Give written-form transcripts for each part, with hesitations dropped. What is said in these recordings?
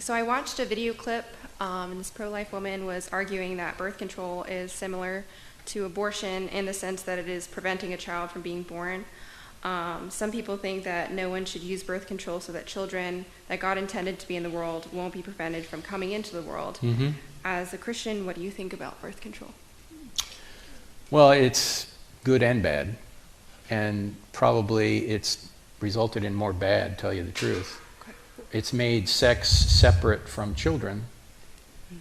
So I watched a video clip, and this pro-life woman was arguing that birth control is similar to abortion in the sense that it is preventing a child from being born. Some people think that no one should use birth control so that children that God intended to be in the world won't be prevented from coming into the world. Mm-hmm. As a Christian, what do you think about birth control? Well, it's good and bad, and probably it's resulted in more bad, tell you the truth. Okay. It's made sex separate from children,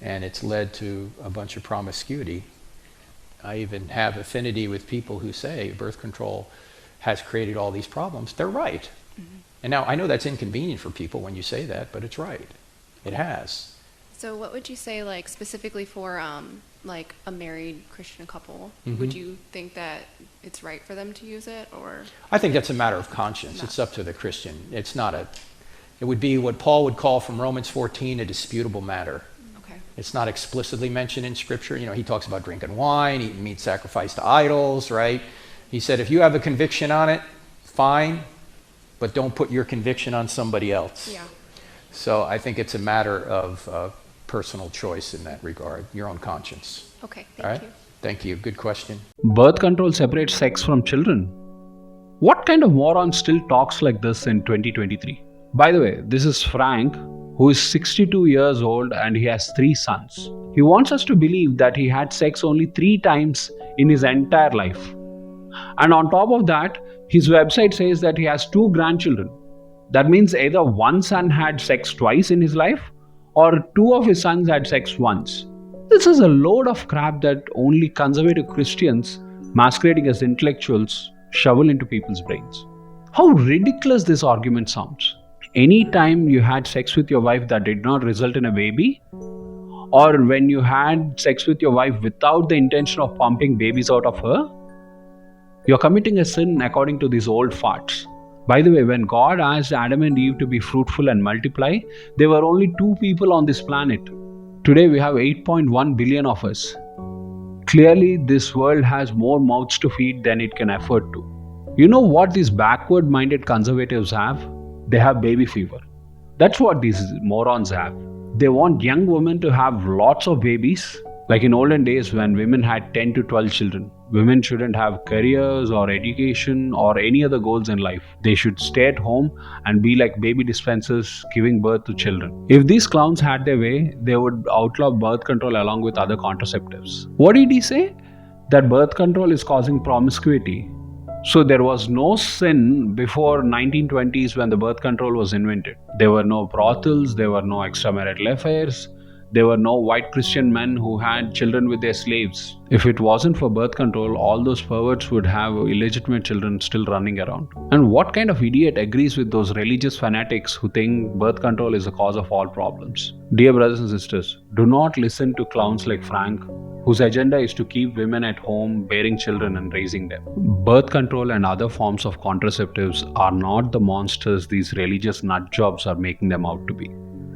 and it's led to a bunch of promiscuity. I even have affinity with people who say birth control has created all these problems. They're right. Mm-hmm. And now I know that's inconvenient for people when you say that, but it's right. It has. So what would you say, like, specifically for like a married Christian couple? Mm-hmm. Would you think that it's right for them to use it, or? I think that's a matter of conscience. No. It's up to the Christian. It's not a, it would be what Paul would call from Romans 14 a disputable matter. Okay. It's not explicitly mentioned in Scripture. You know, he talks about drinking wine, eating meat sacrificed to idols, right? He said, if you have a conviction on it, fine, but don't put your conviction on somebody else. Yeah. So I think it's a matter of personal choice in that regard, your own conscience. Okay, All right? thank you. Thank you. Good question. Birth control separates sex from children. What kind of moron still talks like this in 2023? By the way, this is Frank, who is 62 years old and he has 3 sons. He wants us to believe that he had sex only 3 times in his entire life. And on top of that, his website says that he has 2 grandchildren. That means either one son had sex twice in his life, or 2 of his sons had sex once. This is a load of crap that only conservative Christians, masquerading as intellectuals, shovel into people's brains. How ridiculous this argument sounds. Any time you had sex with your wife that did not result in a baby, or when you had sex with your wife without the intention of pumping babies out of her, you're committing a sin according to these old farts. By the way, when God asked Adam and Eve to be fruitful and multiply, there were only 2 people on this planet. Today we have 8.1 billion of us. Clearly, this world has more mouths to feed than it can afford to. You know what these backward-minded conservatives have? They have baby fever. That's what these morons have. They want young women to have lots of babies. Like in olden days when women had 10 to 12 children. Women shouldn't have careers or education or any other goals in life. They should stay at home and be like baby dispensers giving birth to children. If these clowns had their way, they would outlaw birth control along with other contraceptives. What did he say? That birth control is causing promiscuity. So there was no sin before 1920s when the birth control was invented. There were no brothels, there were no extramarital affairs. There were no white Christian men who had children with their slaves. If it wasn't for birth control, all those perverts would have illegitimate children still running around. And what kind of idiot agrees with those religious fanatics who think birth control is the cause of all problems? Dear brothers and sisters, do not listen to clowns like Frank, whose agenda is to keep women at home, bearing children and raising them. Birth control and other forms of contraceptives are not the monsters these religious nut jobs are making them out to be.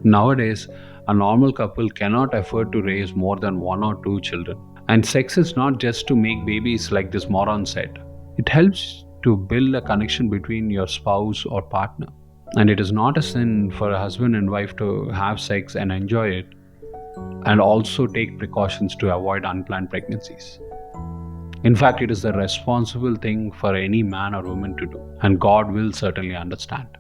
Nowadays, a normal couple cannot afford to raise more than 1 or 2 children. And sex is not just to make babies like this moron said. It helps to build a connection between your spouse or partner. And it is not a sin for a husband and wife to have sex and enjoy it, and also take precautions to avoid unplanned pregnancies. In fact, it is the responsible thing for any man or woman to do, and God will certainly understand.